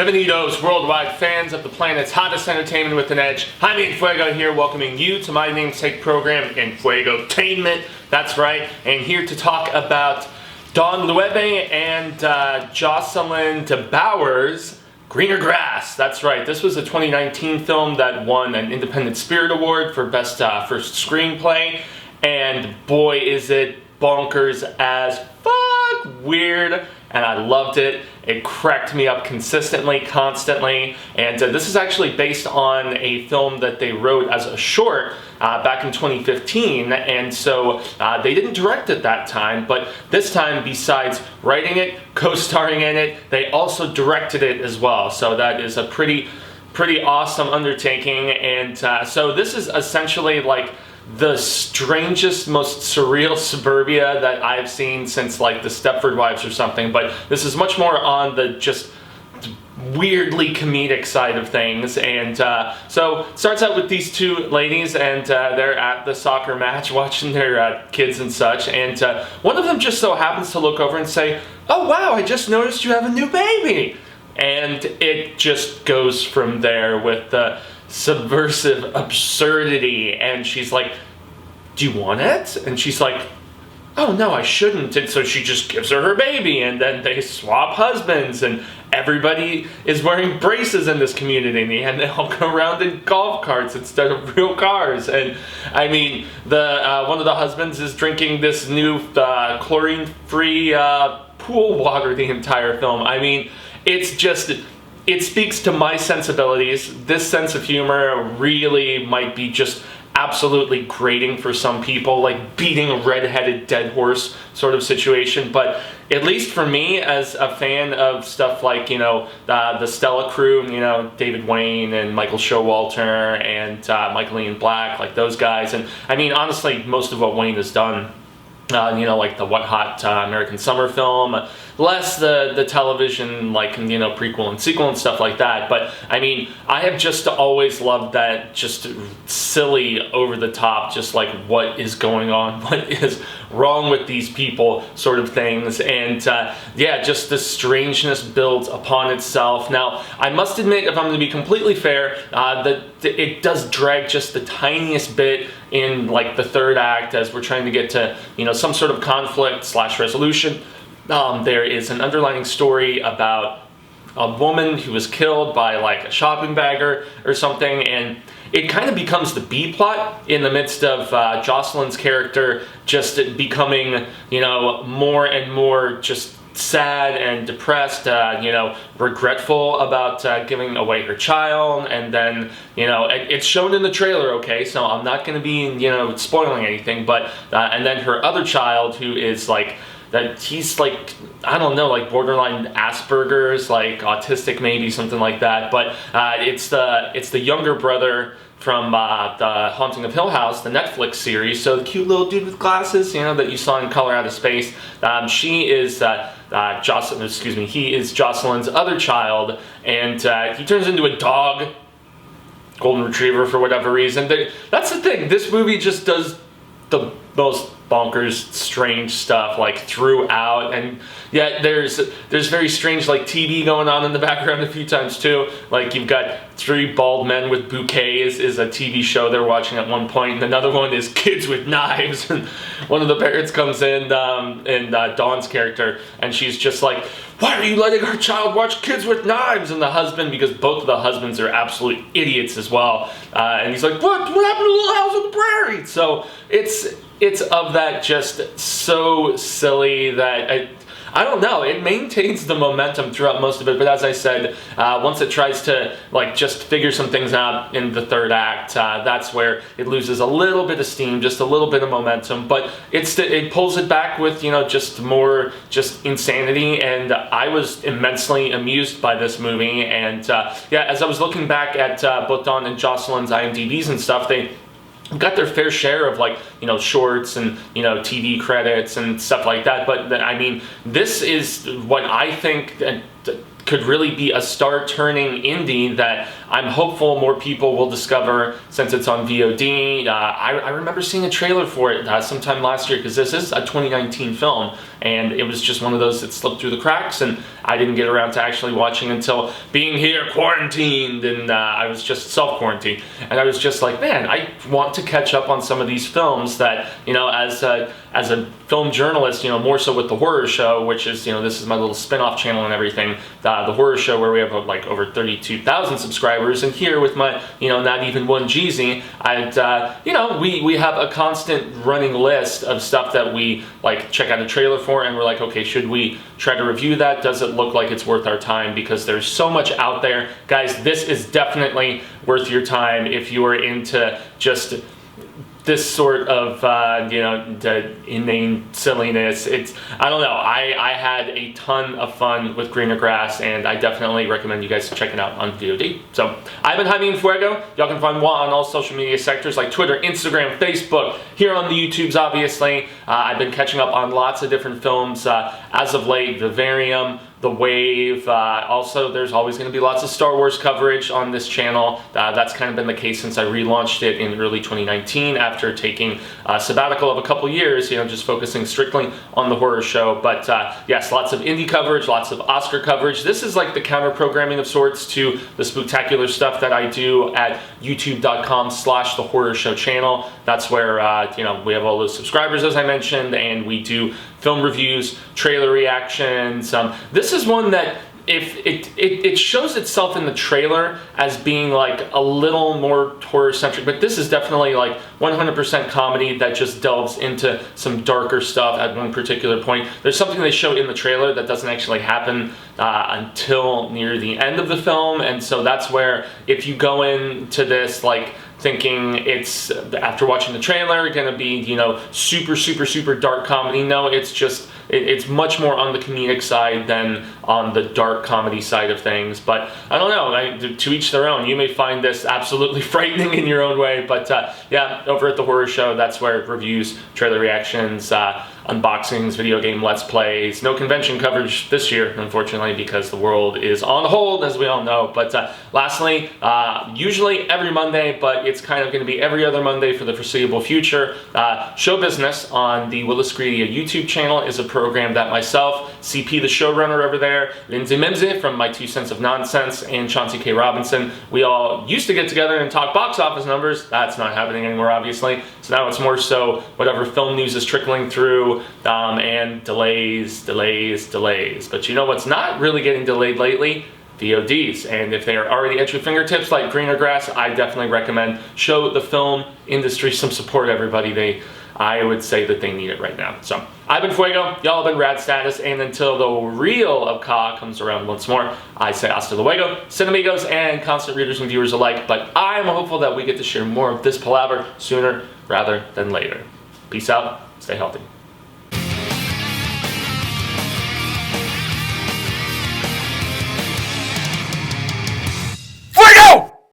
Bienvenidos, worldwide fans of the planet's hottest entertainment with an edge. Jaime En Fuego here, welcoming you to my namesake program, Enfuegotainment. That's right, and here to talk about Don Luebbe and Jocelyn DeBoer's Greener Grass. That's right, this was a 2019 film that won an Independent Spirit Award for Best First Screenplay, and boy is it bonkers as fuck weird, and I loved it. It cracked me up consistently, constantly, and this is actually based on a film that they wrote as a short back in 2015, and so they didn't direct it that time, but this time, besides writing it, co-starring in it, they also directed it as well, so that is a pretty awesome undertaking, and so this is essentially like the strangest, most surreal suburbia that I've seen since like the Stepford Wives or something, but this is much more on the just weirdly comedic side of things. And so it starts out with these two ladies, and they're at the soccer match watching their kids and such, and one of them just so happens to look over and say, "Oh wow, I just noticed you have a new baby," and it just goes from there with the subversive absurdity, and she's like, "Do you want it?" And she's like, "Oh no, I shouldn't," and so she just gives her baby, and then they swap husbands, and everybody is wearing braces in this community, and they all go around in golf carts instead of real cars. And I mean, the one of the husbands is drinking this new chlorine-free pool water the entire film. I mean, it's just, it speaks to my sensibilities. This sense of humor really might be just absolutely grating for some people, like beating a red-headed dead horse sort of situation, but at least for me, as a fan of stuff like, you know, the Stella crew, you know, David Wayne and Michael Showalter and Michael Ian Black, like those guys, and I mean, honestly, most of what Wayne has done, you know, like the What Hot American Summer film, less the television, like, you know, prequel and sequel and stuff like that. But I mean, I have just always loved that just silly, over the top, just like what is going on, what is wrong with these people sort of things. And yeah, just the strangeness builds upon itself. Now, I must admit, if I'm going to be completely fair, that it does drag just the tiniest bit in like the third act as we're trying to get to, you know, some sort of conflict / resolution. There is an underlying story about a woman who was killed by like a shopping bagger or something, and it kind of becomes the B plot in the midst of Jocelyn's character just becoming, you know, more and more just sad and depressed, you know, regretful about giving away her child, and then, you know, it's shown in the trailer, okay, so I'm not going to be, you know, spoiling anything, but, and then her other child, who is like, that he's like, I don't know, like borderline Asperger's, like autistic maybe, something like that, but it's the younger brother from the Haunting of Hill House, the Netflix series, so the cute little dude with glasses, you know, that you saw in Color Out of Space. She is Jocelyn, excuse me, he is Jocelyn's other child, and he turns into a dog, golden retriever for whatever reason. That's the thing, this movie just does the most bonkers, strange stuff like throughout, and yet there's very strange like TV going on in the background a few times too. Like you've got Three Bald Men with Bouquets is a TV show they're watching at one point, and another one is Kids with Knives, and one of the parents comes in, Dawn's character, and she's just like, "Why are you letting our child watch Kids with Knives?" And the husband, because both of the husbands are absolute idiots as well, and he's like, what happened to Little House on the Prairie? So it's of that just so silly that I don't know, it maintains the momentum throughout most of it, but as I said, once it tries to like just figure some things out in the third act, that's where it loses a little bit of steam, just a little bit of momentum, but it pulls it back with, you know, just more just insanity, and I was immensely amused by this movie. And yeah, as I was looking back at both Dawn and Jocelyn's IMDb's and stuff, they got their fair share of, like, you know, shorts and, you know, TV credits and stuff like that, but I mean, this is what I think could really be a star-turning indie that I'm hopeful more people will discover since it's on VOD. I remember seeing a trailer for it sometime last year, because this is a 2019 film, and it was just one of those that slipped through the cracks, and I didn't get around to actually watching until being here quarantined, and I was just self-quarantined, and I was just like, man, I want to catch up on some of these films that, you know, as a film journalist, you know, more so with the horror show, which is, you know, this is my little spin-off channel and everything, the horror show where we have like over 32,000 subscribers, and here with my, you know, not even one Jeezy, you know, we have a constant running list of stuff that we like check out a trailer for, and we're like, okay, should we try to review that? Does it look like it's worth our time? Because there's so much out there. Guys, this is definitely worth your time if you are into just this sort of, you know, the inane silliness. I don't know, I had a ton of fun with Greener Grass, and I definitely recommend you guys check it out on VOD. So, I've been Jaime En Fuego. Y'all can find Wa on all social media sectors like Twitter, Instagram, Facebook, here on the YouTubes, obviously. I've been catching up on lots of different films as of late, Vivarium, The Wave. Also, there's always going to be lots of Star Wars coverage on this channel. That's kind of been the case since I relaunched it in early 2019 after taking a sabbatical of a couple years, you know, just focusing strictly on the horror show. But yes, lots of indie coverage, lots of Oscar coverage. This is like the counter programming of sorts to the spooktacular stuff that I do at youtube.com/The Horror Show channel. That's where, you know, we have all those subscribers, as I mentioned, and we do film reviews, trailer reactions. This is one that if it shows itself in the trailer as being like a little more horror centric, but this is definitely like 100% comedy that just delves into some darker stuff at one particular point. There's something they show in the trailer that doesn't actually happen until near the end of the film, and so that's where if you go into this like thinking it's, after watching the trailer, gonna be, you know, super dark comedy. No, it's just, it's much more on the comedic side than on the dark comedy side of things. But I don't know, to each their own. You may find this absolutely frightening in your own way, but yeah, over at The Horror Show, that's where reviews, trailer reactions, unboxings, video game let's plays. No convention coverage this year, unfortunately, because the world is on hold, as we all know. But lastly, usually every Monday, but it's kind of going to be every other Monday for the foreseeable future. Show Business on the Willis Greedia YouTube channel is a program that myself, CP the showrunner over there, Lindsay Mimsy from My Two Cents of Nonsense, and Chauncey K. Robinson, we all used to get together and talk box office numbers. That's not happening anymore, obviously. So now it's more so whatever film news is trickling through, and delays. But you know what's not really getting delayed lately? VODs. And if they are already at your fingertips like Greener Grass, I definitely recommend show the film industry some support, everybody. I would say that they need it right now. So, I've been Fuego, y'all have been Rad Status, and until the real of Ka comes around once more, I say hasta luego, Cinemigos, and constant readers and viewers alike, but I'm hopeful that we get to share more of this palaver sooner rather than later. Peace out, stay healthy.